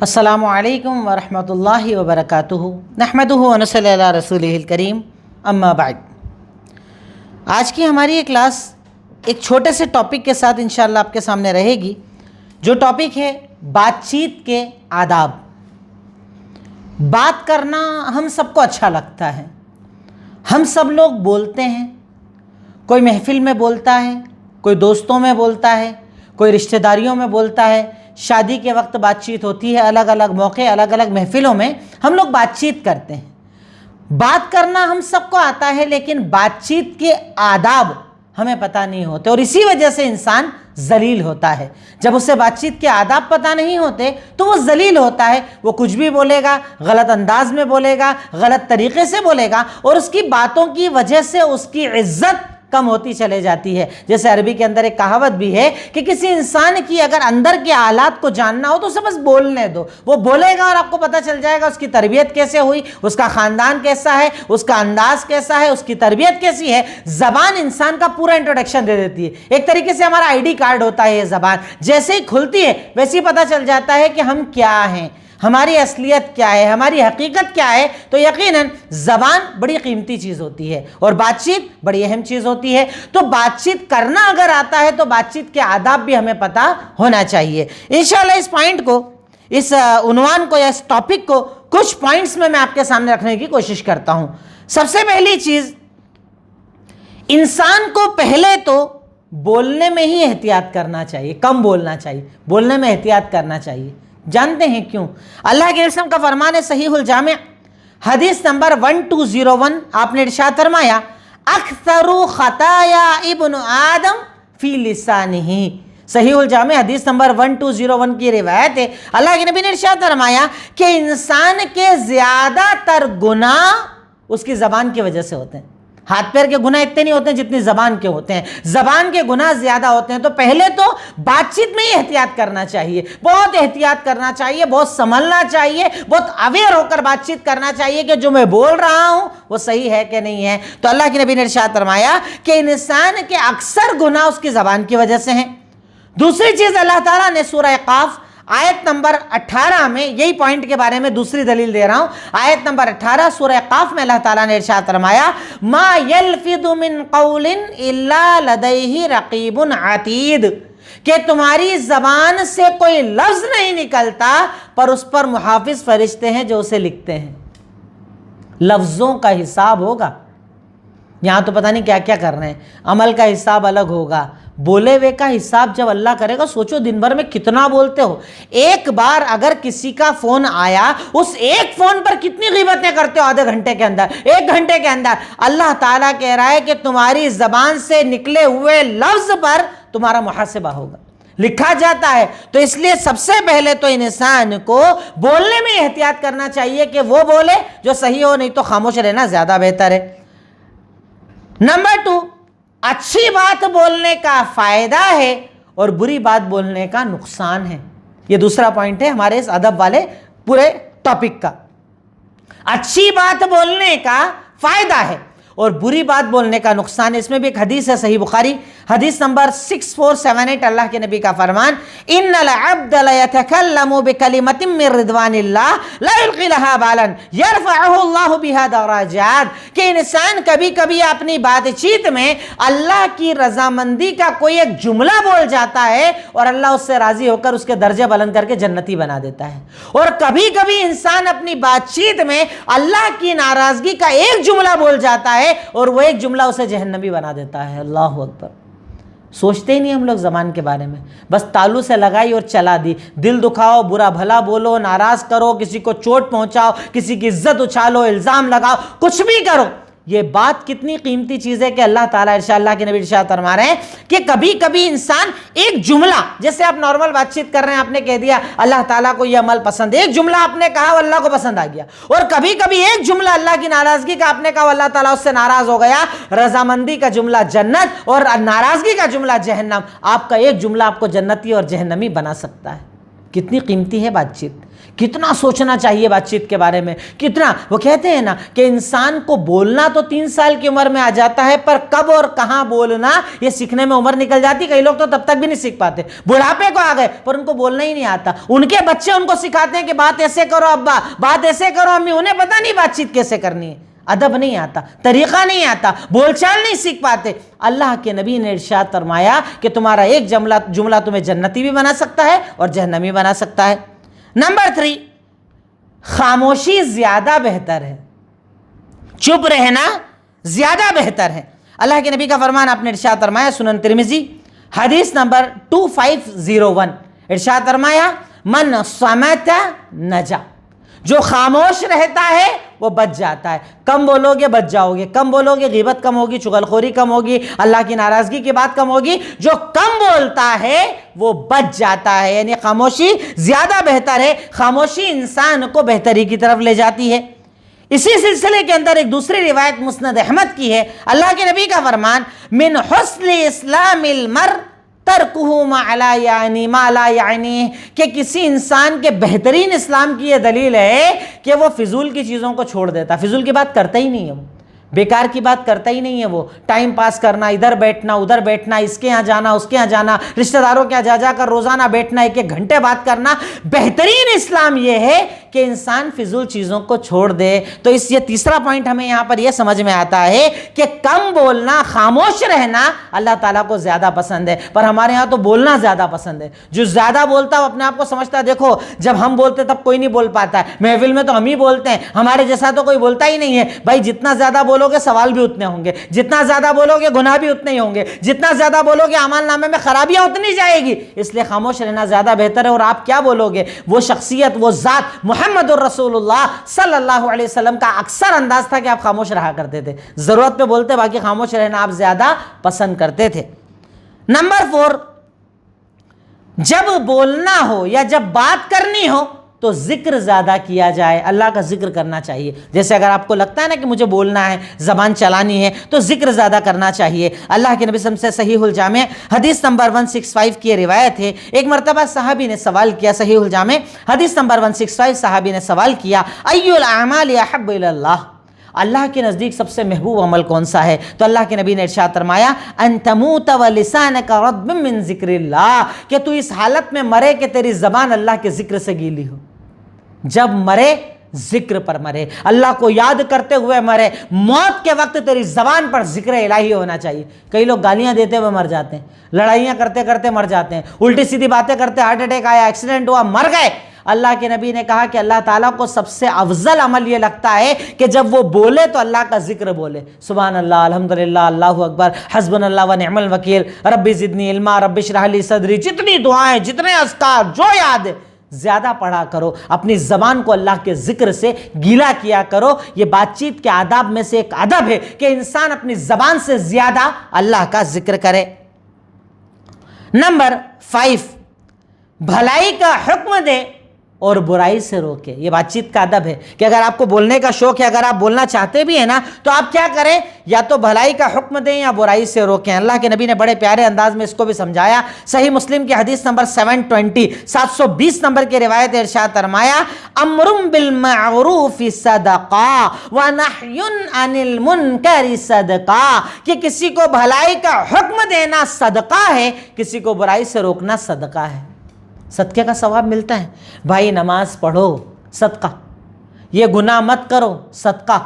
السلام علیکم ورحمۃ اللہ وبرکاتہ نحمدہ ونصلی علی رسولہ الکریم اما بعد۔ آج کی ہماری یہ کلاس ایک چھوٹے سے ٹاپک کے ساتھ انشاءاللہ آپ کے سامنے رہے گی، جو ٹاپک ہے بات چیت کے آداب۔ بات کرنا ہم سب کو اچھا لگتا ہے، ہم سب لوگ بولتے ہیں، کوئی محفل میں بولتا ہے، کوئی دوستوں میں بولتا ہے، کوئی رشتہ داریوں میں بولتا ہے، شادی کے وقت بات چیت ہوتی ہے، الگ الگ موقع الگ الگ محفلوں میں ہم لوگ بات چیت کرتے ہیں۔ بات کرنا ہم سب کو آتا ہے، لیکن بات چیت کے آداب ہمیں پتہ نہیں ہوتے، اور اسی وجہ سے انسان ذلیل ہوتا ہے۔ جب اسے بات چیت کے آداب پتہ نہیں ہوتے تو وہ ذلیل ہوتا ہے، وہ کچھ بھی بولے گا، غلط انداز میں بولے گا، غلط طریقے سے بولے گا، اور اس کی باتوں کی وجہ سے اس کی عزت کم ہوتی چلے جاتی ہے۔ جیسے عربی کے اندر ایک کہاوت بھی ہے کہ کسی انسان کی اگر اندر کے حالات کو جاننا ہو تو اسے بس بولنے دو، وہ بولے گا اور آپ کو پتہ چل جائے گا اس کی تربیت کیسے ہوئی، اس کا خاندان کیسا ہے، اس کا انداز کیسا ہے، اس کی تربیت کیسی ہے۔ زبان انسان کا پورا انٹروڈکشن دے دیتی ہے، ایک طریقے سے ہمارا آئی ڈی کارڈ ہوتا ہے یہ زبان۔ جیسے ہی کھلتی ہے ویسے ہی پتہ چل جاتا ہے کہ ہم کیا ہیں، ہماری اصلیت کیا ہے، ہماری حقیقت کیا ہے۔ تو یقیناً زبان بڑی قیمتی چیز ہوتی ہے اور بات چیت بڑی اہم چیز ہوتی ہے۔ تو بات چیت کرنا اگر آتا ہے تو بات چیت کے آداب بھی ہمیں پتہ ہونا چاہیے۔ انشاءاللہ اس پوائنٹ کو، اس عنوان کو یا اس ٹاپک کو کچھ پوائنٹس میں آپ کے سامنے رکھنے کی کوشش کرتا ہوں۔ سب سے پہلی چیز، انسان کو پہلے تو بولنے میں ہی احتیاط کرنا چاہیے، کم بولنا چاہیے، بولنے میں احتیاط کرنا چاہیے۔ جانتے ہیں کیوں؟ اللہ کے رسول کا فرمان ہے صحیح الجامع حدیث نمبر 1201، آپ نے ارشاد فرمایا اکثر خطایا ابن آدم فی لسانہ۔ صحیح الجامع حدیث نمبر 1201 کی روایت ہے، اللہ کے نبی نے ارشاد فرمایا کہ انسان کے زیادہ تر گناہ اس کی زبان کی وجہ سے ہوتے ہیں۔ ہاتھ پیر کے گناہ اتنے نہیں ہوتے ہیں جتنی زبان کے ہوتے ہیں، زبان کے گناہ زیادہ ہوتے ہیں۔ تو پہلے تو بات چیت میں ہی احتیاط کرنا چاہیے، بہت احتیاط کرنا چاہیے، بہت سنبھلنا چاہیے، بہت اویئر ہو کر بات چیت کرنا چاہیے کہ جو میں بول رہا ہوں وہ صحیح ہے کہ نہیں ہے۔ تو اللہ کے نبی نے ارشاد فرمایا کہ انسان کے اکثر گناہ اس کی زبان کی وجہ سے ہیں۔ دوسری چیز، اللہ تعالیٰ نے سورہ قاف آیت نمبر 18 میں یہی پوائنٹ کے بارے میں دوسری دلیل دے رہا ہوں۔ آیت نمبر 18 سورہ قاف میں اللہ تعالیٰ نے ارشاد فرمایا ما یلفظ من قول الا لدیہ رقیب عتید، کہ تمہاری زبان سے کوئی لفظ نہیں نکلتا پر اس پر محافظ فرشتے ہیں جو اسے لکھتے ہیں۔ لفظوں کا حساب ہوگا، یہاں تو پتہ نہیں کیا کیا کر رہے ہیں، عمل کا حساب الگ ہوگا، بولے ہوئے کا حساب جب اللہ کرے گا۔ سوچو دن بھر میں کتنا بولتے ہو، ایک بار اگر کسی کا فون آیا، اس ایک فون پر کتنی غیبتیں کرتے ہو آدھے گھنٹے کے اندر، ایک گھنٹے کے اندر۔ اللہ تعالیٰ کہہ رہا ہے کہ تمہاری زبان سے نکلے ہوئے لفظ پر تمہارا محاسبہ ہوگا، لکھا جاتا ہے۔ تو اس لیے سب سے پہلے تو انسان کو بولنے میں احتیاط کرنا چاہیے کہ وہ بولے جو صحیح ہو، نہیں تو خاموش رہنا زیادہ بہتر ہے۔ نمبر 2، اچھی بات بولنے کا فائدہ ہے اور بری بات بولنے کا نقصان ہے۔ یہ دوسرا پوائنٹ ہے ہمارے اس ادب والے پورے ٹاپک کا۔ اچھی بات بولنے کا فائدہ ہے اور بری بات بولنے کا نقصان ہے۔ اس میں بھی ایک حدیث ہے صحیح بخاری حدیث نمبر 6478، اللہ کے نبی کا فرمان ان العبد لیتکلم بکلمۃ من رضوان اللہ لا یلقی لها بالا یرفعہ اللہ بها درجات، کہ انسان کبھی کبھی اپنی بات چیت میں اللہ کی رضامندی کا کوئی ایک جملہ بول جاتا ہے اور اللہ اس سے راضی ہو کر اس کے درجے بلند کر کے جنتی بنا دیتا ہے، اور کبھی کبھی انسان اپنی بات چیت میں اللہ کی ناراضگی کا ایک جملہ بول جاتا ہے اور وہ ایک جملہ اسے جہنمی بنا دیتا ہے۔ اللہ اکبر۔ سوچتے ہی نہیں ہم لوگ زبان کے بارے میں، بس تالو سے لگائی اور چلا دی، دل دکھاؤ، برا بھلا بولو، ناراض کرو، کسی کو چوٹ پہنچاؤ، کسی کی عزت اچھالو، الزام لگاؤ، کچھ بھی کرو۔ یہ بات کتنی قیمتی چیز ہے کہ اللہ تعالیٰ اللہ کے نبی ارشاد فرما رہے ہیں کہ کبھی کبھی انسان ایک جملہ، جیسے آپ نارمل بات چیت کر رہے ہیں، آپ نے کہہ دیا اللہ تعالیٰ کو یہ عمل پسند ہے، ایک جملہ آپ نے کہا وہ اللہ کو پسند آ گیا، اور کبھی کبھی ایک جملہ اللہ کی ناراضگی کا آپ نے کہا وہ اللہ تعالیٰ اس سے ناراض ہو گیا۔ رضامندی کا جملہ جنت اور ناراضگی کا جملہ جہنم۔ آپ کا ایک جملہ آپ کو جنتی اور جہنمی بنا سکتا ہے۔ کتنی قیمتی ہے بات چیت، کتنا سوچنا چاہیے بات چیت کے بارے میں، کتنا. وہ کہتے ہیں نا کہ انسان کو بولنا تو 3 سال کی عمر میں آ جاتا ہے، پر کب اور کہاں بولنا یہ سیکھنے میں عمر نکل جاتی. کئی لوگ تو تب تک بھی نہیں سیکھ پاتے، بڑھاپے کو آ گئے پر ان کو بولنا ہی نہیں آتا. ان کے بچے ان کو سکھاتے ہیں کہ بات ایسے کرو ابا، بات ایسے کرو امی، انہیں پتہ نہیں بات چیت کیسے کرنی ہے. ادب نہیں آتا، طریقہ نہیں آتا، بول چال نہیں سیکھ پاتے. اللہ کے نبی نے ارشاد فرمایا کہ تمہارا ایک جملہ تمہیں جنتی بھی بنا سکتا ہے اور جہنمی بنا سکتا ہے. نمبر 3، خاموشی زیادہ بہتر ہے، چپ رہنا زیادہ بہتر ہے. اللہ کے نبی کا فرمان آپ نے ارشاد فرمایا، سنن ترمذی حدیث نمبر 2501، ارشاد فرمایا من صمت نجا، جو خاموش رہتا ہے وہ بچ جاتا ہے. کم بولو گے بچ جاؤ گے، کم بولو گے غیبت کم ہوگی، چغلخوری کم ہوگی، اللہ کی ناراضگی کی بات کم ہوگی. جو کم بولتا ہے وہ بچ جاتا ہے، یعنی خاموشی زیادہ بہتر ہے. خاموشی انسان کو بہتری کی طرف لے جاتی ہے. اسی سلسلے کے اندر ایک دوسری روایت مسند احمد کی ہے، اللہ کے نبی کا فرمان من حسن اسلام المرء ترکہ ما لا یعنی، کہ کسی انسان کے بہترین اسلام کی یہ دلیل ہے کہ وہ فضول کی چیزوں کو چھوڑ دیتا، فضول کی بات کرتا ہی نہیں ہے، وہ بیکار کی بات کرتا ہی نہیں ہے. وہ ٹائم پاس کرنا، ادھر بیٹھنا ادھر بیٹھنا، اس کے یہاں جانا اس کے یہاں جانا، رشتہ داروں کے یہاں جا کر روزانہ بیٹھنا، 1 گھنٹے بات کرنا. بہترین اسلام یہ ہے کہ انسان فضول چیزوں کو چھوڑ دے. تو یہ تیسرا پوائنٹ ہمیں یہاں پر یہ سمجھ میں آتا ہے کہ کم بولنا، خاموش رہنا اللہ تعالیٰ کو زیادہ پسند ہے. پر ہمارے ہاں تو بولنا زیادہ پسند ہے. جو زیادہ بولتا ہے وہ اپنے آپ کو سمجھتا ہے دیکھو جب ہم بولتے تب کوئی نہیں بول پاتا ہے، محفل میں تو ہم ہی بولتے ہیں، ہمارے جیسا تو کوئی بولتا ہی نہیں ہے. بھائی جتنا زیادہ بولو گے سوال بھی اتنے ہوں گے، جتنا زیادہ بولو گے گناہ بھی اتنے ہی ہوں گے، جتنا زیادہ بولو گے اعمال نامے میں خرابیاں اتنی جائے گی. اس لیے خاموش رہنا زیادہ بہتر ہے. اور آپ کیا بولو گے؟ وہ شخصیت، وہ ذات محمد الرسول اللہ صلی اللہ علیہ وسلم کا اکثر انداز تھا کہ آپ خاموش رہا کرتے تھے، ضرورت پہ بولتے، باقی خاموش رہنا آپ زیادہ پسند کرتے تھے. نمبر 4، جب بولنا ہو یا جب بات کرنی ہو تو ذکر زیادہ کیا جائے، اللہ کا ذکر کرنا چاہیے. جیسے اگر آپ کو لگتا ہے نا کہ مجھے بولنا ہے، زبان چلانی ہے، تو ذکر زیادہ کرنا چاہیے. اللہ کے نبی صلی اللہ علیہ وسلم سے صحیح الجامع حدیث نمبر 165 کی روایت ہے. ایک مرتبہ صحابی نے سوال کیا، صحیح الجامع حدیث نمبر 165، صحابی نے سوال کیا ای الاعمال احب الی اللہ، اللہ کے نزدیک سب سے محبوب عمل کون سا ہے؟ تو اللہ کے نبی نے ارشاد فرمایا ان تموت ولسانک رطب من ذکر اللہ، کہ تو اس حالت میں مرے کہ تیری زبان اللہ کے ذکر سے گیلی ہو. جب مرے ذکر پر مرے، اللہ کو یاد کرتے ہوئے مرے. موت کے وقت تیری زبان پر ذکر الہی ہونا چاہیے. کئی لوگ گالیاں دیتے ہوئے مر جاتے ہیں، لڑائیاں کرتے کرتے مر جاتے ہیں، الٹی سیدھی باتیں کرتے، ہارٹ اٹیک آیا، ایکسیڈنٹ ہوا، مر گئے. اللہ کے نبی نے کہا کہ اللہ تعالیٰ کو سب سے افضل عمل یہ لگتا ہے کہ جب وہ بولے تو اللہ کا ذکر بولے. سبحان اللہ، الحمدللہ، اللہ اکبر، حسبنا اللہ و نعم الوکیل، رب زدنی علما، رب اشرح لی صدری. جتنی دعائیں، جتنے اذکار جو یاد ہے زیادہ پڑھا کرو. اپنی زبان کو اللہ کے ذکر سے گیلا کیا کرو. یہ بات چیت کے آداب میں سے ایک ادب ہے کہ انسان اپنی زبان سے زیادہ اللہ کا ذکر کرے. نمبر 5، بھلائی کا حکم دے اور برائی سے روکے. یہ بات چیت کا ادب ہے کہ اگر آپ کو بولنے کا شوق ہے، اگر آپ بولنا چاہتے بھی ہیں نا، تو آپ کیا کریں؟ یا تو بھلائی کا حکم دیں یا برائی سے روکیں. اللہ کے نبی نے بڑے پیارے انداز میں اس کو بھی سمجھایا. صحیح مسلم کی حدیث نمبر 720 نمبر کی روایت ارشاد فرمایا امر بالمعروف صدقہ ونہی عن المنکر صدقہ، کہ کسی کو بھلائی کا حکم دینا صدقہ ہے، کسی کو برائی سے روکنا صدقہ ہے. صدقے کا ثواب ملتا ہے. بھائی نماز پڑھو، صدقہ. یہ گناہ مت کرو، صدقہ.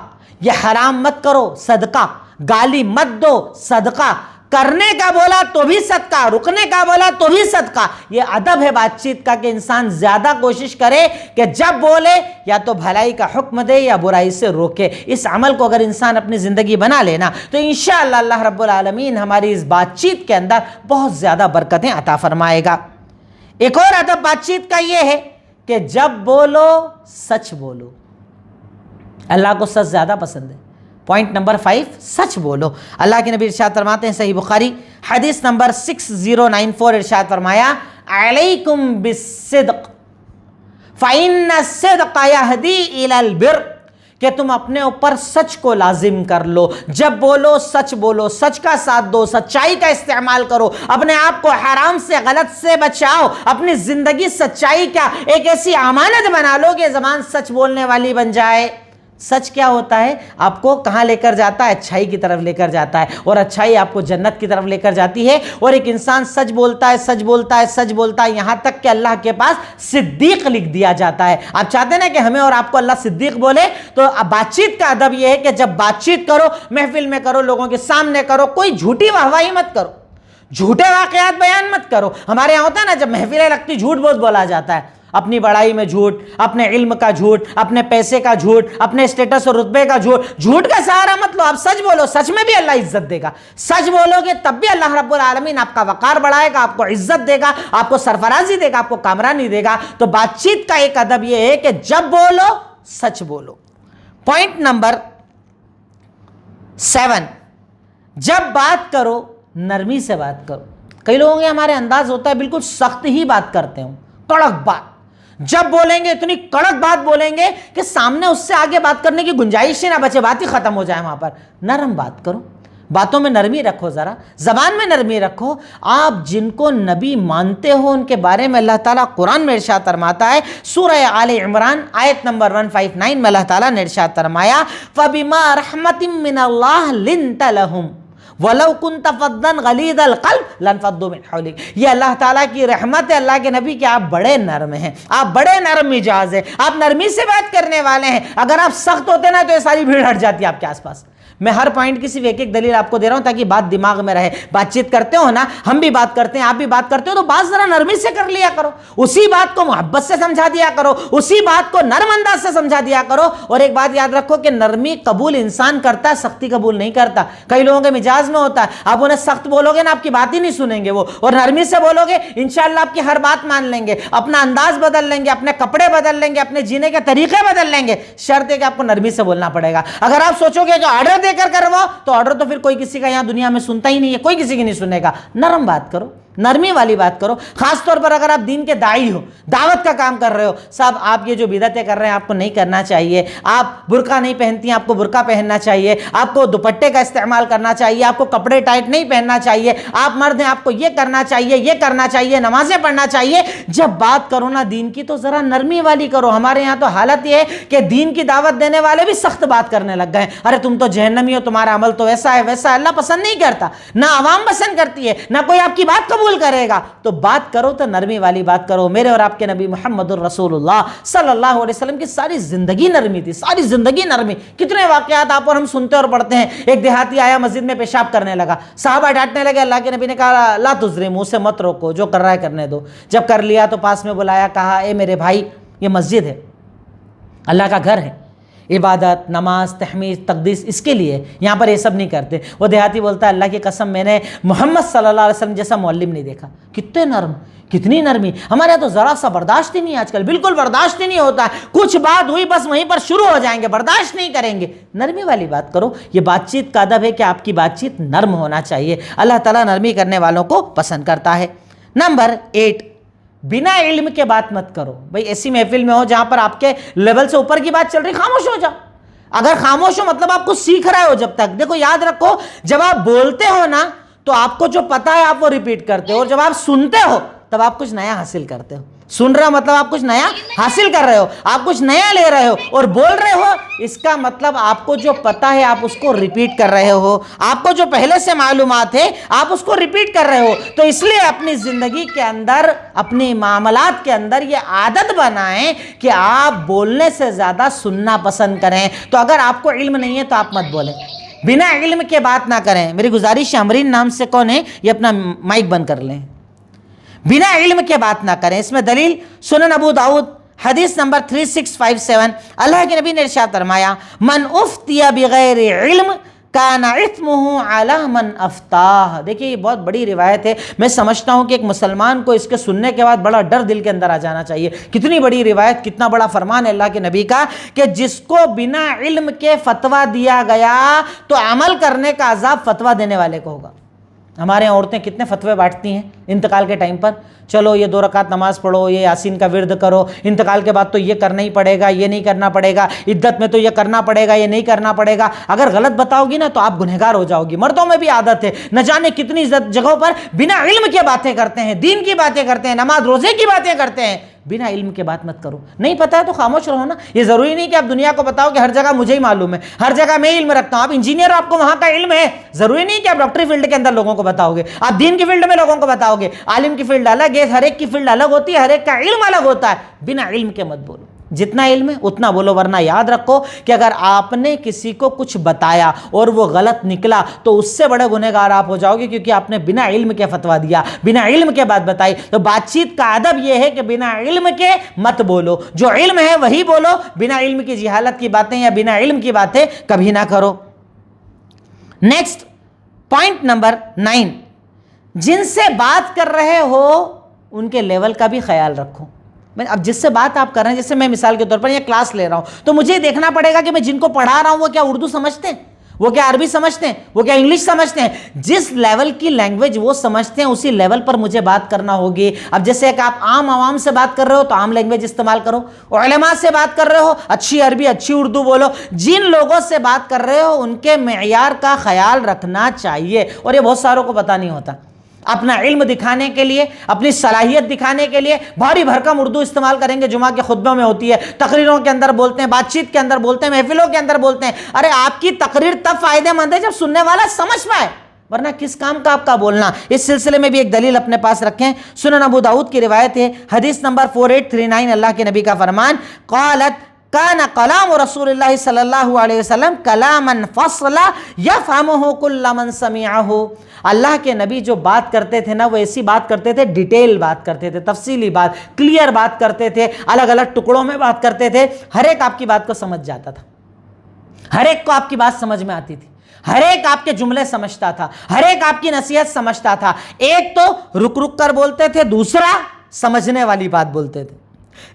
یہ حرام مت کرو، صدقہ. گالی مت دو، صدقہ. کرنے کا بولا تو بھی صدقہ، رکنے کا بولا تو بھی صدقہ. یہ ادب ہے بات چیت کا کہ انسان زیادہ کوشش کرے کہ جب بولے یا تو بھلائی کا حکم دے یا برائی سے روکے. اس عمل کو اگر انسان اپنی زندگی بنا لینا تو انشاءاللہ اللہ رب العالمین ہماری اس بات چیت کے اندر بہت زیادہ برکتیں عطا فرمائے گا. ایک اور ادب بات چیت کا یہ ہے کہ جب بولو سچ بولو. اللہ کو سچ زیادہ پسند ہے. پوائنٹ نمبر 5، سچ بولو. اللہ کے نبی ارشاد فرماتے ہیں صحیح بخاری حدیث نمبر 6094، ارشاد فرمایا علیکم بالصدق فإن الصدق یہدی الی البر، کہ تم اپنے اوپر سچ کو لازم کر لو، جب بولو سچ کا ساتھ دو، سچائی کا استعمال کرو، اپنے آپ کو حرام سے غلط سے بچاؤ، اپنی زندگی سچائی کا ایک ایسی امانت بنا لو کہ زبان سچ بولنے والی بن جائے۔ سچ کیا ہوتا ہے؟ آپ کو کہاں لے کر جاتا ہے؟ اچھائی کی طرف لے کر جاتا ہے، اور اچھائی آپ کو جنت کی طرف لے کر جاتی ہے۔ اور ایک انسان سچ بولتا ہے یہاں تک کہ اللہ کے پاس صدیق لکھ دیا جاتا ہے۔ آپ چاہتے ہیں نا کہ ہمیں اور آپ کو اللہ صدیق بولے، تو بات چیت کا ادب یہ ہے کہ جب بات چیت کرو، محفل میں کرو، لوگوں کے سامنے کرو، کوئی جھوٹی واہواہی مت کرو، جھوٹے واقعات بیان مت کرو۔ ہمارے یہاں ہوتا ہے نا جب محفلیں لگتی جھوٹ بہت بولا جاتا ہے، اپنی بڑائی میں جھوٹ، اپنے علم کا جھوٹ، اپنے پیسے کا جھوٹ، اپنے اسٹیٹس اور رتبے کا جھوٹ۔ جھوٹ کا سہارا مت لو، آپ سچ بولو، سچ میں بھی اللہ عزت دے گا۔ سچ بولو گے تب بھی اللہ رب العالمین آپ کا وقار بڑھائے گا، آپ کو عزت دے گا، آپ کو سرفرازی دے گا، آپ کو کامرانی دے گا۔ تو بات چیت کا ایک ادب یہ ہے کہ جب بولو سچ بولو۔ پوائنٹ نمبر 7، جب بات کرو نرمی سے بات کرو۔ کئی لوگوں کے ہمارے انداز ہوتا ہے بالکل سخت ہی بات کرتے ہوں، کڑک بات، جب بولیں گے اتنی کڑک بات بولیں گے کہ سامنے اس سے آگے بات کرنے کی گنجائش ہی نہ بچے، بات ہی ختم ہو جائے وہاں پر۔ نرم بات کرو، باتوں میں نرمی رکھو، ذرا زبان میں نرمی رکھو۔ آپ جن کو نبی مانتے ہو ان کے بارے میں اللہ تعالیٰ قرآن میں ارشاد فرماتا ہے، سورہ آل عمران آیت نمبر 159 میں اللہ تعالیٰ نے ارشاد فرمایا، فَبِمَا رَحْمَةٍ مِّنَ اللَّهِ لِنْتَ لَهُمْ وَلَوْ كُنْتَ فَضًّا غَلِيظَ الْقَلْبِ لَانفَضُّوا مِنْ حَوْلِكَ۔ یہ اللہ تعالیٰ کی رحمت ہے، اللہ کے نبی کہ آپ بڑے نرم ہیں، آپ بڑے نرم مزاج ہیں، آپ نرمی سے بات کرنے والے ہیں۔ اگر آپ سخت ہوتے نا تو یہ ساری بھیڑ ہٹ جاتی ہے آپ کے آس پاس۔ میں ہر پوائنٹ کی صرف ایک دلیل آپ کو دے رہا ہوں تاکہ بات دماغ میں رہے۔ بات چیت کرتے ہو نا، ہم بھی بات کرتے ہیں، آپ بھی بات کرتے ہو، تو بات ذرا نرمی سے کر لیا کرو، اسی بات کو محبت سے سمجھا دیا کرو، اسی بات کو نرم انداز سے سمجھا دیا کرو۔ اور ایک بات یاد رکھو کہ نرمی قبول انسان کرتا ہے، سختی قبول نہیں کرتا۔ کئی لوگوں کے مزاج میں ہوتا ہے، آپ انہیں سخت بولو گے نا آپ کی بات ہی نہیں سنیں گے وہ، اور نرمی سے بولو گے انشاءاللہ آپ کی ہر بات مان لیں گے، اپنا انداز بدل لیں گے، اپنے کپڑے بدل لیں گے، اپنے جینے کے طریقے بدل لیں گے۔ شرط ہے کہ آپ کو نرمی سے بولنا پڑے گا۔ اگر آپ سوچو گے کہ آرڈر دے کر کرواؤ تو آرڈر تو پھر کوئی کسی کا یہاں دنیا میں سنتا ہی نہیں ہے، کوئی کسی کی نہیں سنے گا۔ نرم بات کرو، نرمی والی بات کرو۔ خاص طور پر اگر آپ دین کے داعی ہو، دعوت کا کام کر رہے ہو، صاحب آپ یہ جو بدعتیں کر رہے ہیں آپ کو نہیں کرنا چاہیے، آپ برقع نہیں پہنتی ہیں آپ کو برقع پہننا چاہیے، آپ کو دوپٹے کا استعمال کرنا چاہیے، آپ کو کپڑے ٹائٹ نہیں پہننا چاہیے، آپ مرد ہیں آپ کو یہ کرنا چاہیے، یہ کرنا چاہیے، نمازیں پڑھنا چاہیے۔ جب بات کرو نا دین کی تو ذرا نرمی والی کرو۔ ہمارے یہاں تو حالت یہ ہے کہ دین کی دعوت دینے والے بھی سخت بات کرنے لگ گئے، ارے تم تو جہنمی ہو، تمہارا عمل تو ایسا ہے ویسا ہے۔ اللہ پسند نہیں کرتا، نہ عوام پسند کرتی ہے، نہ کوئی آپ کی بات قبول کرے گا۔ تو بات کرو تو نرمی والی بات کرو۔ میرے اور آپ کے نبی محمد الرسول اللہ صلی اللہ علیہ وسلم کی ساری زندگی نرمی تھی، ساری زندگی نرمی۔ کتنے واقعات آپ اور ہم سنتے اور پڑھتے ہیں۔ ایک دیہاتی آیا مسجد میں پیشاب کرنے لگا، صحابہ ڈانٹنے لگے، اللہ کے نبی نے کہا لا تظلموا، اسے مت روکو، جو کر رہا ہے کرنے دو۔ جب کر لیا تو پاس میں بلایا، کہا اے میرے بھائی یہ مسجد ہے، اللہ کا گھر ہے، عبادت، نماز، تحمید، تقدیس اس کے لیے، یہاں پر یہ سب نہیں کرتے۔ وہ دیہاتی بولتا ہے اللہ کی قسم میں نے محمد صلی اللہ علیہ وسلم جیسا معلم نہیں دیکھا۔ کتنے نرم، کتنی نرمی۔ ہمارے یہاں تو ذرا سا برداشت ہی نہیں ہے آج کل، بالکل برداشت ہی نہیں ہوتا ہے، کچھ بات ہوئی بس وہیں پر شروع ہو جائیں گے، برداشت نہیں کریں گے۔ نرمی والی بات کرو۔ یہ بات چیت کا ادب ہے کہ آپ کی بات چیت نرم ہونا چاہیے۔ اللہ تعالیٰ نرمی کرنے والوں کو پسند کرتا ہے۔ نمبر 8، بنا علم کے بات مت کرو۔ بھئی ایسی محفل میں ہو جہاں پر آپ کے لیول سے اوپر کی بات چل رہی، خاموش ہو جاؤ۔ اگر خاموش ہو مطلب آپ کو سیکھ رہے ہو جب تک۔ دیکھو یاد رکھو، جب آپ بولتے ہو نا تو آپ کو جو پتا ہے آپ وہ ریپیٹ کرتے ہو، اور جب آپ سنتے ہو تب آپ کچھ نیا حاصل کرتے ہو۔ سن رہے ہو مطلب آپ کچھ نیا حاصل کر رہے ہو، آپ کچھ نیا لے رہے ہو، اور بول رہے ہو اس کا مطلب آپ کو جو پتا ہے آپ اس کو ریپیٹ کر رہے ہو، آپ کو جو پہلے سے معلومات ہے آپ اس کو ریپیٹ کر رہے ہو۔ تو اس لیے اپنی زندگی کے اندر، اپنی معاملات کے اندر یہ عادت بنائیں کہ آپ بولنے سے زیادہ سننا پسند کریں۔ تو اگر آپ کو علم نہیں ہے تو آپ مت بولیں، بنا علم کے بات نہ کریں۔ میری گزارش ہے، امرین نام سے کون ہے یہ اپنا مائک بند کر لیں۔ بنا علم کے بات نہ کریں۔ اس میں دلیل سنن ابو داؤد حدیث نمبر 3657، اللہ کے نبی نے ارشاد فرمایا من افتی بغیر علم کان اثمہ علی من افتاہ۔ دیکھیے یہ بہت بڑی روایت ہے، میں سمجھتا ہوں کہ ایک مسلمان کو اس کے سننے کے بعد بڑا ڈر دل کے اندر آ جانا چاہیے۔ کتنی بڑی روایت، کتنا بڑا فرمان ہے اللہ کے نبی کا کہ جس کو بنا علم کے فتویٰ دیا گیا تو عمل کرنے کا عذاب فتویٰ دینے والے کو ہوگا۔ ہمارے یہاں عورتیں کتنے فتوے بانٹتی ہیں انتقال کے ٹائم پر، چلو یہ 2 رکعت نماز پڑھو، یہ یاسین کا ورد کرو، انتقال کے بعد تو یہ کرنا ہی پڑے گا، یہ نہیں کرنا پڑے گا، عدت میں تو یہ کرنا پڑے گا، یہ نہیں کرنا پڑے گا۔ اگر غلط بتاؤ گی نا تو آپ گنہگار ہو جاؤ گی۔ مردوں میں بھی عادت ہے، نہ جانے کتنی جگہوں پر بنا علم کے باتیں کرتے ہیں، دین کی باتیں کرتے ہیں، نماز روزے کی باتیں کرتے ہیں، بنا علم کے بات مت کرو۔ نہیں پتہ ہے تو خاموش رہو نا۔ یہ ضروری نہیں کہ آپ دنیا کو بتاؤ کہ ہر جگہ مجھے ہی معلوم ہے، ہر جگہ میں علم رکھتا ہوں۔ آپ انجینئر ہو، آپ کو وہاں کا علم ہے، ضروری نہیں کہ آپ ڈاکٹری فیلڈ کے اندر لوگوں کو بتاؤ گے، آپ دین کی فیلڈ میں لوگوں کو بتاؤ گے۔ عالم کی فیلڈ الگ ہے، ہر ایک کی فیلڈ الگ ہوتی ہے، ہر ایک کا علم الگ ہوتا ہے۔ بنا علم کے مت بولو، جتنا علم ہے اتنا بولو، ورنہ یاد رکھو کہ اگر آپ نے کسی کو کچھ بتایا اور وہ غلط نکلا تو اس سے بڑے گنہگار آپ ہو جاؤ گے، کیونکہ آپ نے بنا علم کے فتویٰ دیا، بنا علم کے بات بتائی۔ تو بات چیت کا ادب یہ ہے کہ بنا علم کے مت بولو، جو علم ہے وہی بولو، بنا علم کی جہالت کی باتیں یا بنا علم کی باتیں کبھی نہ کرو۔ نیکسٹ پوائنٹ نمبر 9، جن سے بات کر رہے ہو ان کے لیول کا بھی خیال رکھو۔ اب جس سے بات آپ کر رہے ہیں، جیسے میں مثال کے طور پر یہ کلاس لے رہا ہوں تو مجھے دیکھنا پڑے گا کہ میں جن کو پڑھا رہا ہوں وہ کیا اردو سمجھتے ہیں، وہ کیا عربی سمجھتے ہیں، وہ کیا انگلش سمجھتے ہیں۔ جس لیول کی لینگویج وہ سمجھتے ہیں اسی لیول پر مجھے بات کرنا ہوگی۔ اب جیسے کہ آپ عوام سے بات کر رہے ہو تو عام لینگویج استعمال کرو، علماء سے بات کر رہے ہو اچھی عربی اچھی اردو بولو۔ جن لوگوں سے بات کر رہے ہو ان کے معیار کا خیال رکھنا چاہیے، اور یہ بہت ساروں کو پتہ نہیں ہوتا۔ اپنا علم دکھانے کے لیے، اپنی صلاحیت دکھانے کے لیے بھاری بھرکم اردو استعمال کریں گے، جمعہ کے خطبوں میں ہوتی ہے، تقریروں کے اندر بولتے ہیں، بات چیت کے اندر بولتے ہیں، محفلوں کے اندر بولتے ہیں۔ ارے آپ کی تقریر تب فائدہ مند ہے جب سننے والا سمجھ پائے، ورنہ کس کام کا آپ کا بولنا۔ اس سلسلے میں بھی ایک دلیل اپنے پاس رکھیں۔ سنن ابو داؤد کی روایت ہے، حدیث نمبر 4839، اللہ کے نبی کا فرمان، قالت کان کلام رسول اللہ صلی اللہ علیہ وسلم کلاما فصلا یفہمہ کل من سمعہ۔ اللہ کے نبی جو بات کرتے تھے نا، وہ ایسی بات کرتے تھے، ڈیٹیل بات کرتے تھے، تفصیلی بات، کلیئر بات کرتے تھے، الگ الگ ٹکڑوں میں بات کرتے تھے، ہر ایک آپ کی بات کو سمجھ جاتا تھا، ہر ایک کو آپ کی بات سمجھ میں آتی تھی، ہر ایک آپ کے جملے سمجھتا تھا، ہر ایک آپ کی نصیحت سمجھتا تھا۔ ایک تو رک رک کر بولتے تھے، دوسرا سمجھنے والی بات بولتے تھے،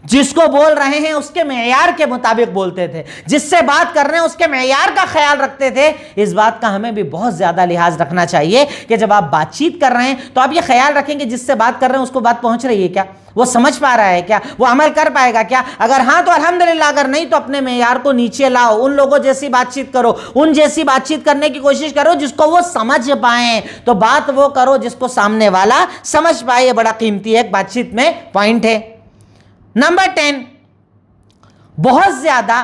جس کو بول رہے ہیں اس کے معیار کے مطابق بولتے تھے، جس سے بات کر رہے ہیں اس کے معیار کا خیال رکھتے تھے۔ اس بات کا ہمیں بھی بہت زیادہ لحاظ رکھنا چاہیے کہ جب آپ بات چیت کر رہے ہیں تو آپ یہ خیال رکھیں کہ جس سے بات کر رہے ہیں اس کو بات پہنچ رہی ہے کیا، وہ سمجھ پا رہا ہے کیا، وہ عمل کر پائے گا کیا۔ اگر ہاں تو الحمدللہ، اگر نہیں تو اپنے معیار کو نیچے لاؤ، ان لوگوں جیسی بات چیت کرو، ان جیسی بات چیت کرنے کی کوشش کرو جس کو وہ سمجھ پائیں۔ تو بات وہ کرو جس کو سامنے والا سمجھ پائے، یہ بڑا قیمتی ایک بات چیت میں پوائنٹ ہے۔ نمبر 10، بہت زیادہ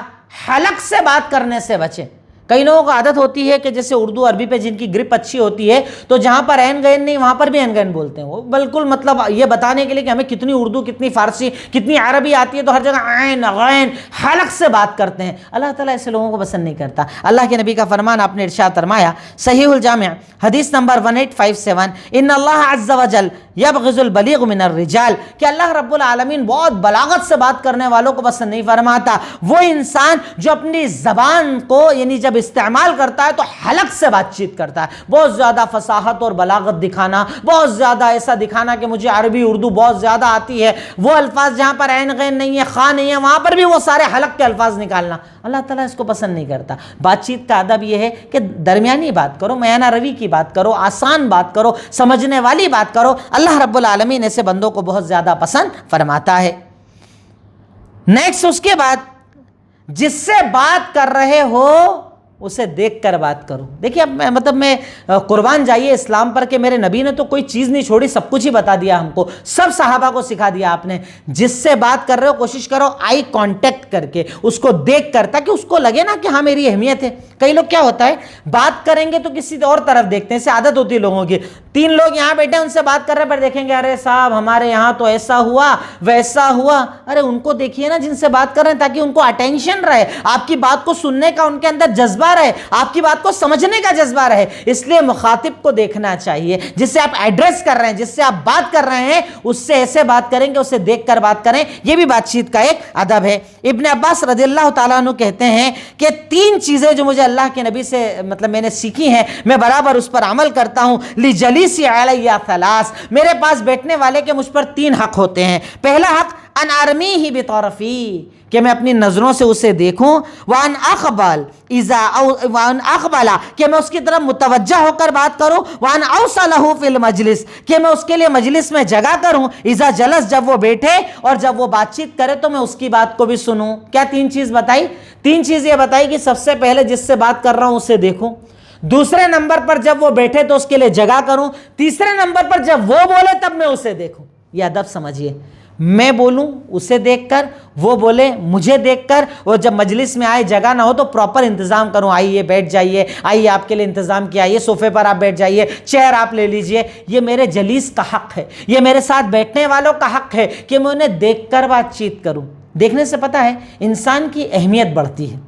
حلق سے بات کرنے سے بچیں۔ کئی لوگوں کو عادت ہوتی ہے کہ جیسے اردو عربی پہ جن کی گرپ اچھی ہوتی ہے تو جہاں پر عین غین نہیں وہاں پر بھی عین غین بولتے ہیں، وہ بالکل مطلب یہ بتانے کے لیے کہ ہمیں کتنی اردو، کتنی فارسی، کتنی عربی آتی ہے تو ہر جگہ عین غین حلق سے بات کرتے ہیں۔ اللہ تعالیٰ ایسے لوگوں کو پسند نہیں کرتا۔ اللہ کے نبی کا فرمان آپ نے ارشاد فرمایا، صحیح الجامع حدیث نمبر 1857، ان اللہ عز وجل یبغض البلیغ من الرجال، کہ اللہ رب العالمین بہت بلاغت سے بات کرنے والوں کو پسند نہیں فرماتا۔ وہ انسان جو اپنی زبان کو یعنی جب استعمال کرتا ہے تو حلق سے بات چیت کرتا ہے، بہت زیادہ فصاحت اور بلاغت دکھانا، بہت زیادہ ایسا دکھانا کہ مجھے عربی اردو بہت زیادہ آتی ہے، وہ الفاظ جہاں پر عین غین نہیں ہے، خاء نہیں ہے، وہاں پر بھی وہ سارے حلق کے الفاظ نکالنا، اللہ تعالیٰ اس کو پسند نہیں کرتا۔ بات چیت کا ادب یہ ہے کہ درمیانی بات کرو، میانہ روی کی بات کرو، آسان بات کرو، سمجھنے والی بات کرو۔ اللہ رب العالمین ایسے بندوں کو بہت زیادہ پسند فرماتا ہے۔ نیکسٹ، اس کے بعد جس سے بات کر رہے ہو اسے دیکھ کر بات کرو۔ دیکھیے اب مطلب میں قربان جائیے اسلام پر کہ میرے نبی نے تو کوئی چیز نہیں چھوڑی، سب کچھ ہی بتا دیا ہم کو، سب صحابہ کو سکھا دیا آپ نے۔ جس سے بات کر رہے ہو کوشش کرو آئی کانٹیکٹ کر کے، اس کو دیکھ کر، تاکہ اس کو لگے نا کہ ہاں میری اہمیت ہے۔ کئی لوگ کیا ہوتا ہے بات کریں گے تو کسی اور طرف دیکھتے ہیں، اسے عادت ہوتی ہے لوگوں کی۔ 3 لوگ یہاں بیٹھے ان سے بات کر رہے پر دیکھیں گے ارے صاحب ہمارے یہاں تو ایسا ہوا ویسا ہوا۔ ارے ان کو دیکھیے نا جن سے بات کر رہے ہیں، تاکہ ان کو اٹینشن رہے، آپ کی بات کو سننے کا ان کے اندر جذبہ رہے، آپ کی بات کو سمجھنے کا جذبہ رہے۔ اس لیے مخاطب کو دیکھنا چاہیے، جس سے آپ ایڈریس کر رہے ہیں، جس سے آپ بات کر رہے ہیں، اس سے ایسے بات کریں کہ اسے دیکھ کر بات کریں۔ یہ بھی بات چیت کا ایک ادب ہے۔ ابن عباس رضی اللہ تعالیٰ عنہ کہتے ہیں کہ 3 چیزیں جو مجھے اللہ کے نبی سے مطلب میں نے سیکھی ہیں، میں برابر اس پر عمل کرتا ہوں۔ لِجَلِيسِ عَلَيَّ 3، میرے پاس بیٹھنے والے کے مجھ پر 3 حق ہوتے ہیں۔ پہلا حق ان ارمیہ بطرفی، کہ میں اپنی نظروں سے اسے دیکھوں، وان اقبل کہ میں اس کی طرف متوجہ ہو کر بات کروں، وان اوصلہ فی المجلس کہ میں اس کے لیے مجلس میں جگہ کروں، اذا جلس جب وہ بیٹھے اور جب وہ بات چیت کرے تو میں اس کی بات کو بھی سنوں۔ کیا تین چیز بتائی؟ تین چیز یہ بتائی کہ سب سے پہلے جس سے بات کر رہا ہوں اسے دیکھوں، دوسرے نمبر پر جب وہ بیٹھے تو اس کے لیے جگہ کروں، تیسرے نمبر پر جب وہ بولے تب میں اسے دیکھوں۔ یہ ادب سمجھیے، میں بولوں اسے دیکھ کر، وہ بولے مجھے دیکھ کر، اور جب مجلس میں آئے جگہ نہ ہو تو پراپر انتظام کروں، آئیے بیٹھ جائیے، آئیے آپ کے لیے انتظام کیا، آئیے صوفے پر آپ بیٹھ جائیے، چیئر آپ لے لیجئے۔ یہ میرے جلیس کا حق ہے، یہ میرے ساتھ بیٹھنے والوں کا حق ہے کہ میں انہیں دیکھ کر بات چیت کروں۔ دیکھنے سے پتہ ہے انسان کی اہمیت بڑھتی ہے،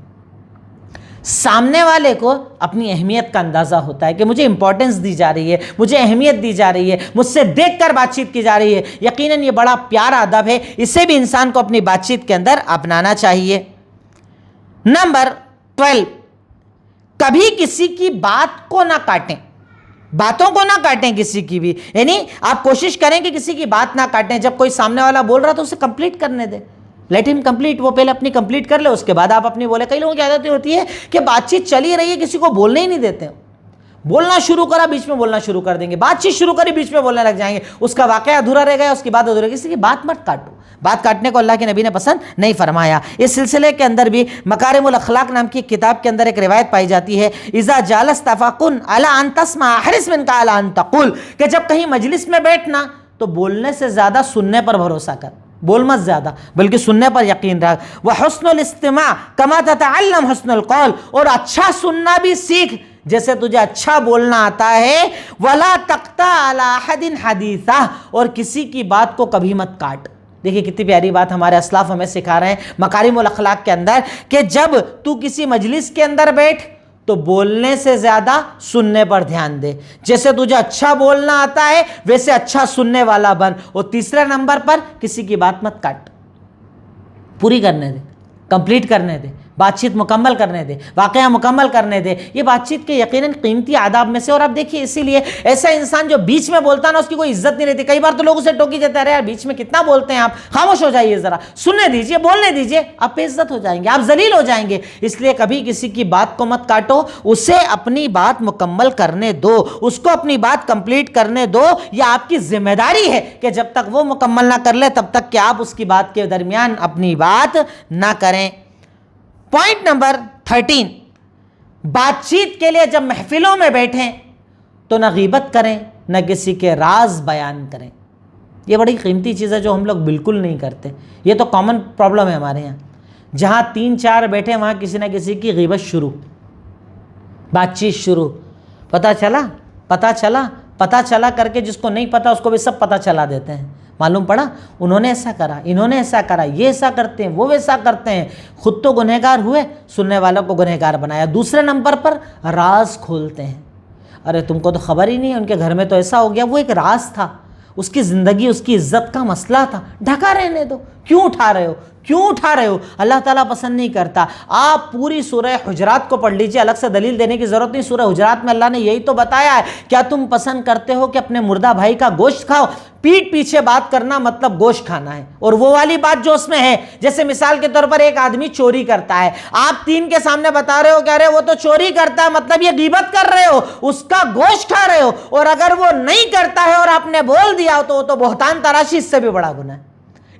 سامنے والے کو اپنی اہمیت کا اندازہ ہوتا ہے کہ مجھے امپورٹنس دی جا رہی ہے، مجھے اہمیت دی جا رہی ہے، مجھ سے دیکھ کر بات چیت کی جا رہی ہے۔ یقیناً یہ بڑا پیارا ادب ہے، اسے بھی انسان کو اپنی بات چیت کے اندر اپنانا چاہیے۔ نمبر 12، کبھی کسی کی بات کو نہ کاٹیں، باتوں کو نہ کاٹیں کسی کی بھی، یعنی آپ کوشش کریں کہ کسی کی بات نہ کاٹیں۔ جب کوئی سامنے والا بول رہا تو اسے کمپلیٹ کرنے دیں، لیٹ ہم کمپلیٹ، وہ پہلے اپنی کمپلیٹ کر لے، اس کے بعد آپ اپنی بولے۔ کئی لوگوں کی عادت ہوتی ہے کہ بات چیت چلی رہی ہے کسی کو بولنے ہی نہیں دیتے، بولنا شروع کرا بیچ میں بولنا شروع کر دیں گے، بات چیت شروع کری بیچ میں بولنے لگ جائیں گے، اس کا واقعہ ادھورا رہ گیا، اس کی بات ادھورا۔ کسی کی بات مت کاٹو، بات کاٹنے کو اللہ کے نبی نے پسند نہیں فرمایا۔ اس سلسلے کے اندر بھی مکارم الاخلاق نام کی کتاب کے اندر ایک روایت پائی جاتی ہے، اذا جالست فکن علی ان تسمع احرص منک علی ان تقول، کہ جب کہیں مجلس میں بیٹھنا تو بولنے سے زیادہ سننے پر بھروسہ کر، بول مت زیادہ بلکہ سننے پر یقین رکھ۔ وحسن الاستماع کما تتعلم حسن القول، اور اچھا سننا بھی سیکھ جیسے تجھے اچھا بولنا آتا ہے۔ ولا تقطع علی احد حدیثہ، اور کسی کی بات کو کبھی مت کاٹ۔ دیکھیں کتنی پیاری بات ہمارے اسلاف ہمیں سکھا رہے ہیں مکارم الاخلاق کے اندر، کہ جب تو کسی مجلس کے اندر بیٹھ تو بولنے سے زیادہ سننے پر دھیان دے، جیسے تجھے اچھا بولنا آتا ہے ویسے اچھا سننے والا بن، اور تیسرے نمبر پر کسی کی بات مت کاٹ، پوری کرنے دے، کمپلیٹ کرنے دے، بات چیت مکمل کرنے دے، واقعہ مکمل کرنے دے۔ یہ بات چیت کے یقیناً قیمتی آداب میں سے، اور آپ دیکھیے اسی لیے ایسا انسان جو بیچ میں بولتا نا اس کی کوئی عزت نہیں رہتی۔ کئی بار تو لوگ اسے ٹوکی جاتے ہیں، ارے یار بیچ میں کتنا بولتے ہیں آپ، خاموش ہو جائیے، ذرا سننے دیجیے، بولنے دیجیے، آپ بے عزت ہو جائیں گے، آپ ذلیل ہو جائیں گے۔ اس لیے کبھی کسی کی بات کو مت کاٹو، اسے اپنی بات مکمل کرنے دو، اس کو اپنی بات کمپلیٹ کرنے دو۔ یہ آپ کی ذمہ داری ہے کہ جب تک وہ مکمل نہ کر لے تب تک کہ آپ اس کی بات کے درمیان اپنی بات نہ کریں۔ پوائنٹ نمبر 13، بات چیت کے لیے جب محفلوں میں بیٹھیں تو نہ غیبت کریں نہ کسی کے راز بیان کریں۔ یہ بڑی قیمتی چیز ہے جو ہم لوگ بالکل نہیں کرتے، یہ تو کامن پرابلم ہے ہمارے یہاں۔ جہاں 3-4 بیٹھے وہاں کسی نہ کسی کی غیبت شروع، بات چیت شروع، پتہ چلا کر کے جس کو نہیں پتا اس کو بھی سب پتہ چلا دیتے ہیں۔ معلوم پڑا انہوں نے ایسا کرا، انہوں نے ایسا کرا، یہ ایسا کرتے ہیں، وہ ویسا کرتے ہیں۔ خود تو گنہگار ہوئے، سننے والوں کو گنہگار بنایا۔ دوسرے نمبر پر راز کھولتے ہیں، ارے تم کو تو خبر ہی نہیں ہے، ان کے گھر میں تو ایسا ہو گیا، وہ ایک راز تھا، اس کی زندگی اس کی عزت کا مسئلہ تھا، ڈھکا رہنے دو، کیوں اٹھا رہے ہو؟ اللہ تعالیٰ پسند نہیں کرتا۔ آپ پوری سورہ حجرات کو پڑھ لیجئے، الگ سے دلیل دینے کی ضرورت نہیں۔ سورہ حجرات میں اللہ نے یہی تو بتایا ہے، کیا تم پسند کرتے ہو کہ اپنے مردہ بھائی کا گوشت کھاؤ؟ پیٹ پیچھے بات کرنا مطلب گوشت کھانا ہے، اور وہ والی بات جو اس میں ہے، جیسے مثال کے طور پر ایک آدمی چوری کرتا ہے، آپ 3 کے سامنے بتا رہے ہو کہ ارے وہ تو چوری کرتا ہے، مطلب یہ غیبت کر رہے ہو، اس کا گوشت کھا رہے ہو۔ اور اگر وہ نہیں کرتا ہے اور آپ نے بول دیا تو وہ تو بہتان تراشی، اس سے بھی بڑا گناہ ہے،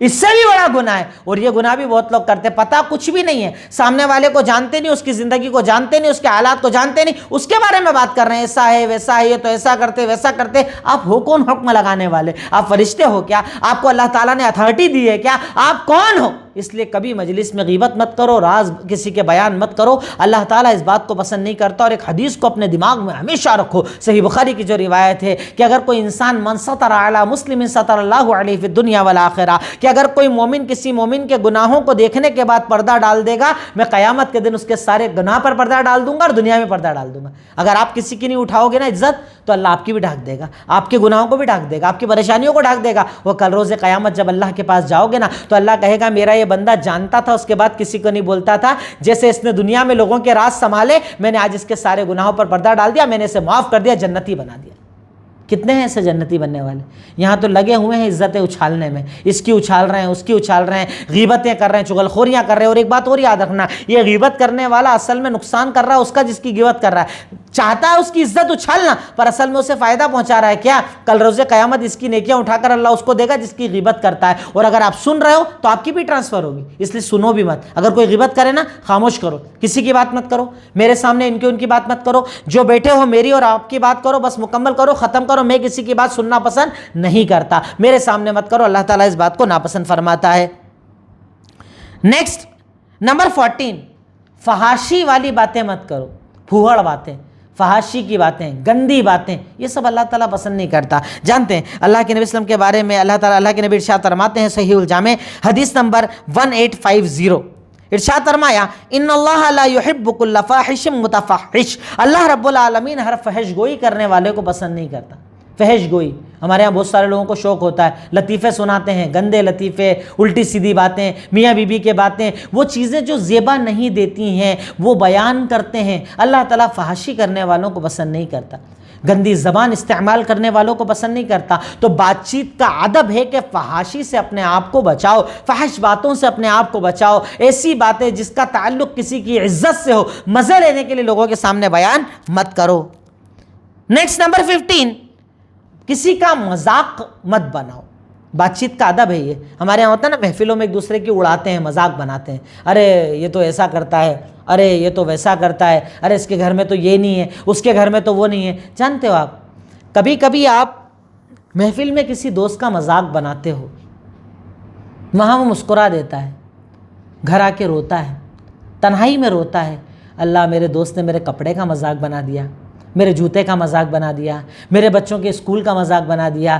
اس سے بھی بڑا گناہ ہے۔ اور یہ گناہ بھی بہت لوگ کرتے ہیں، پتہ کچھ بھی نہیں ہے، سامنے والے کو جانتے نہیں، اس کی زندگی کو جانتے نہیں، اس کے حالات کو جانتے نہیں، اس کے بارے میں بات کر رہے ہیں، ایسا ہے ویسا ہے، یہ تو ایسا کرتے ویسا کرتے۔ آپ ہو کون حکم لگانے والے؟ آپ فرشتے ہو کیا؟ آپ کو اللہ تعالیٰ نے اتھارٹی دی ہے کیا؟ آپ کون ہو؟ اس لیے کبھی مجلس میں غیبت مت کرو، راز کسی کے بیان مت کرو، اللہ تعالیٰ اس بات کو پسند نہیں کرتا۔ اور ایک حدیث کو اپنے دماغ میں ہمیشہ رکھو، صحیح بخاری کی جو روایت ہے کہ اگر کوئی انسان من ستر علی مسلم ستر اللہ علیہ فی الدنیا والآخرہ، کہ اگر کوئی مومن کسی مومن کے گناہوں کو دیکھنے کے بعد پردہ ڈال دے گا، میں قیامت کے دن اس کے سارے گناہ پر پردہ ڈال دوں گا اور دنیا میں پردہ ڈال دوں گا۔ اگر آپ کسی کی نہیں اٹھاؤ گے نا عزت، تو اللہ آپ کی بھی ڈھانک دے گا، آپ کے گناہوں کو بھی ڈھانک دے گا، آپ کی پریشانیوں کو ڈھانک دے گا۔ وہ کل روز قیامت جب اللہ کے پاس جاؤ گے نا تو اللہ کہے گا میرا یہ بندہ جانتا تھا، اس کے بعد کسی کو نہیں بولتا تھا، جیسے اس نے دنیا میں لوگوں کے راز سنبھالے، میں نے آج اس کے سارے گناہوں پر پردہ ڈال دیا، میں نے اسے معاف کر دیا، جنتی بنا دیا۔ کتنے ہیں ایسے جنتی بننے والے؟ یہاں تو لگے ہوئے ہیں عزتیں اچھالنے میں، اس کی اچھال رہے ہیں، اس کی اچھال رہے ہیں، غیبتیں کر رہے ہیں، چغلخوریاں کر رہے ہیں. اور ایک بات اور یاد رکھنا، یہ غیبت کرنے والا اصل میں نقصان کر رہا ہے اس کا جس کی غیبت کر رہا ہے. چاہتا ہے اس کی عزت اچھالنا، پر اصل میں اسے فائدہ پہنچا رہا ہے. کیا؟ کل روز قیامت اس کی نیکیاں اٹھا کر اللہ اس کو دے گا جس کی غیبت کرتا ہے. اور اگر آپ سن رہے ہو تو آپ کی بھی ٹرانسفر ہوگی، اس لیے سنو بھی مت. اگر کوئی غیبت کرے نا، خاموش کرو، کسی کی بات مت کرو، میرے سامنے ان کی بات مت کرو. جو بیٹھے ہو میری اور آپ کی بات کرو، بس مکمل کرو، ختم کرو. میں کسی کی بات سننا پسند نہیں کرتا، میرے سامنے مت کرو. اللہ تعالیٰ اس بات کو ناپسند فرماتا ہے. نیکسٹ نمبر 14، فحاشی والی باتیں مت کرو. پھوہڑ باتیں، فحاشی کی باتیں، گندی باتیں، یہ سب اللہ تعالیٰ پسند نہیں کرتا. جانتے ہیں اللہ کے نبی صلی اللہ علیہ وسلم کے بارے میں اللہ کے نبی ارشاد فرماتے ہیں صحیح الجامع حدیث نمبر 1850، ارشاد فرمایا ان اللہ لا يحب كل فاحش متفحش، اللہ رب العالمین ہر فحش گوئی کرنے والے کو پسند نہیں کرتا. فحش گوئی، ہمارے ہاں بہت سارے لوگوں کو شوق ہوتا ہے، لطیفے سناتے ہیں، گندے لطیفے، الٹی سیدھی باتیں، میاں بیوی کے باتیں، وہ چیزیں جو زیبا نہیں دیتی ہیں وہ بیان کرتے ہیں. اللہ تعالیٰ فحاشی کرنے والوں کو پسند نہیں کرتا، گندی زبان استعمال کرنے والوں کو پسند نہیں کرتا. تو بات چیت کا ادب ہے کہ فحاشی سے اپنے آپ کو بچاؤ، فحش باتوں سے اپنے آپ کو بچاؤ. ایسی باتیں جس کا تعلق کسی کی عزت سے ہو، مزے لینے کے لیے لوگوں کے سامنے بیان مت کرو. نیکسٹ نمبر 15، کسی کا مذاق مت بناؤ. بات چیت کا ادب ہے یہ. ہمارے یہاں ہوتا ہے نا، محفلوں میں ایک دوسرے کی اڑاتے ہیں، مذاق بناتے ہیں. ارے یہ تو ایسا کرتا ہے، ارے یہ تو ویسا کرتا ہے، ارے اس کے گھر میں تو یہ نہیں ہے، اس کے گھر میں تو وہ نہیں ہے. جانتے ہو آپ، کبھی کبھی آپ محفل میں کسی دوست کا مذاق بناتے ہو، وہاں وہ مسکرا دیتا ہے، گھر آ کے روتا ہے، تنہائی میں روتا ہے. اللہ، میرے دوست نے میرے کپڑے کا مذاق بنا دیا، میرے جوتے کا مذاق بنا دیا، میرے بچوں کے اسکول کا مذاق بنا دیا،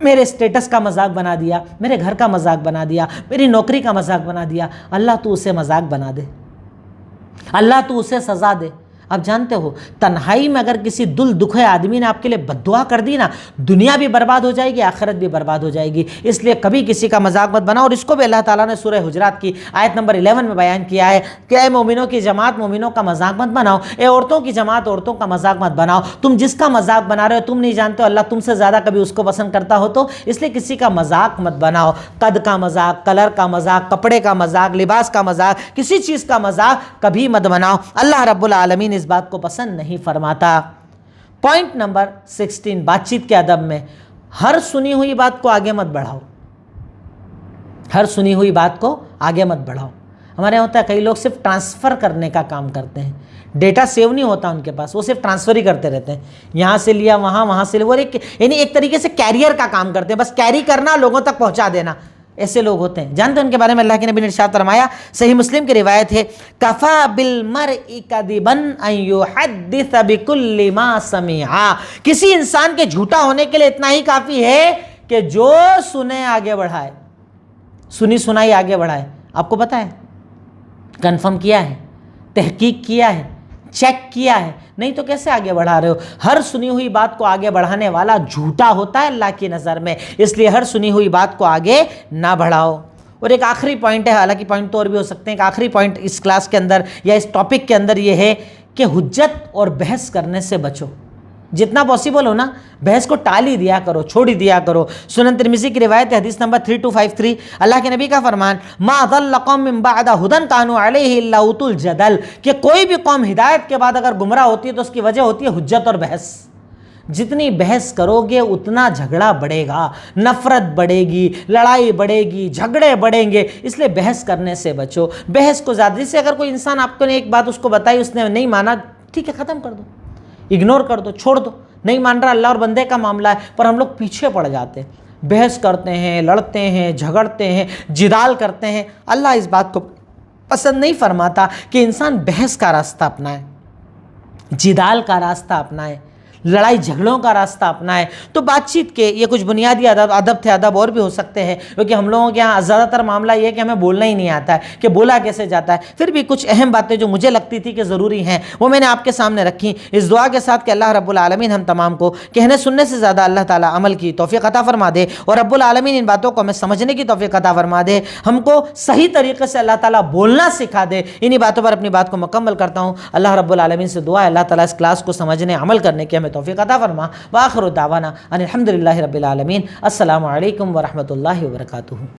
میرے اسٹیٹس کا مذاق بنا دیا، میرے گھر کا مذاق بنا دیا، میری نوکری کا مذاق بنا دیا. اللہ تو اسے مذاق بنا دے، اللہ تو اسے سزا دے. آپ جانتے ہو تنہائی میں اگر کسی دل دکھے آدمی نے آپ کے لیے بد دعا کر دی نا، دنیا بھی برباد ہو جائے گی، آخرت بھی برباد ہو جائے گی. اس لیے کبھی کسی کا مذاق مت بناؤ. اور اس کو بھی اللہ تعالیٰ نے سورہ حجرات کی آیت نمبر 11 میں بیان کیا ہے کہ اے مومنوں کی جماعت، مومنوں کا مذاق مت بناؤ. اے عورتوں کی جماعت، عورتوں کا مذاق مت بناؤ. تم جس کا مذاق بنا رہے ہو تم نہیں جانتے ہو اللہ تم سے زیادہ کبھی اس کو پسند کرتا ہو. تو اس لیے کسی کا مذاق مت بناؤ. قد کا مذاق، کلر کا مذاق، کپڑے کا مذاق، لباس کا مذاق، کسی چیز کا مذاق کبھی مت بناؤ. اللہ رب العالمین اس بات کو پسند نہیں فرماتا. پوائنٹ نمبر 16، بات چیت کے ادب میں ہر سنی ہوئی بات کو آگے مت بڑھاؤ. ہر سنی ہوئی بات کو آگے مت بڑھاؤ. ہمارے یہاں ہوتا ہے کئی لوگ صرف ٹرانسفر کرنے کا کام کرتے ہیں، ڈیٹا سیو نہیں ہوتا ان کے پاس، وہ صرف ٹرانسفر ہی کرتے رہتے ہیں. یہاں سے لیا وہاں، وہاں سے لیا، وہ یعنی ایک طریقے سے کیریئر کا کام کرتے ہیں، بس کیری کرنا، لوگوں تک پہنچا دینا. ایسے لوگ ہوتے ہیں. جانتے ہیں ان کے بارے میں اللہ کے نبی نے ارشاد فرمایا، صحیح مسلم کی روایت ہے، کفا بالمرء کذبا ان یحدث بکل ما سمع. کسی انسان کے جھوٹا ہونے کے لیے اتنا ہی کافی ہے کہ جو سنے آگے بڑھائے، سنی سنائی آگے بڑھائے. آپ کو پتہ ہے، کنفرم کیا ہے، تحقیق کیا ہے، چیک کیا ہے، نہیں تو کیسے آگے بڑھا رہے ہو؟ ہر سنی ہوئی بات کو آگے بڑھانے والا جھوٹا ہوتا ہے اللہ کی نظر میں. اس لیے ہر سنی ہوئی بات کو آگے نہ بڑھاؤ. اور ایک آخری پوائنٹ ہے، حالانکہ پوائنٹ تو اور بھی ہو سکتے ہیں، ایک آخری پوائنٹ اس کلاس کے اندر یا اس ٹاپک کے اندر یہ ہے کہ حجت اور بحث کرنے سے بچو. جتنا پاسبل ہو نا بحث کو ٹال ہی دیا کرو، چھوڑ ہی دیا کرو. سنن ترمذی کی روایت حدیث نمبر 3253، اللہ کے نبی کا فرمان، ما ضل قوم من بعد ہدی كانوا علیہ الا اوتوا الجدل، کہ کوئی بھی قوم ہدایت کے بعد اگر گمراہ ہوتی ہے تو اس کی وجہ ہوتی ہے حجت اور بحث. جتنی بحث کرو گے اتنا جھگڑا بڑھے گا، نفرت بڑھے گی، لڑائی بڑھے گی، جھگڑے بڑھیں گے. اس لیے بحث کرنے سے بچو. بحث کو زیادہ سے اگر کوئی انسان آپ کو نے ایک بات اس کو بتائی، اس نے نہیں مانا، ٹھیک ہے، ختم کر دو، اگنور کر دو، چھوڑ دو. نہیں مان رہا، اللہ اور بندے کا معاملہ ہے. پر ہم لوگ پیچھے پڑ جاتے ہیں، بحث کرتے ہیں، لڑتے ہیں، جھگڑتے ہیں، جدال کرتے ہیں. اللہ اس بات کو پسند نہیں فرماتا کہ انسان بحث کا راستہ اپنائے، جدال کا راستہ اپنائے، لڑائی جھگڑوں کا راستہ اپنائے. تو بات چیت کے یہ کچھ بنیادی ادب تھے. ادب اور بھی ہو سکتے ہیں، کیونکہ ہم لوگوں کے یہاں زیادہ تر معاملہ یہ ہے کہ ہمیں بولنا ہی نہیں آتا ہے کہ بولا کیسے جاتا ہے. پھر بھی کچھ اہم باتیں جو مجھے لگتی تھی کہ ضروری ہیں وہ میں نے آپ کے سامنے رکھی، اس دعا کے ساتھ کہ اللہ رب العالمین ہم تمام کو کہنے سننے سے زیادہ اللہ تعالیٰ عمل کی توفیق عطا فرما دے، اور رب العالمین ان باتوں کو ہمیں سمجھنے کی توفیق عطا فرما دے. ہم کو صحیح طریقے سے اللہ تعالیٰ بولنا سکھا دے. انہی باتوں پر اپنی بات کو مکمل کرتا ہوں. اللہ رب العالمین سے دعا ہے اللہ تعالیٰ اس کلاس کو سمجھنے، عمل کرنے کی ہمیں توفیق عطا فرما۔ وآخر دعوانا ان الحمدللہ رب العالمین۔ السلام علیکم ورحمۃ اللہ وبرکاتہ۔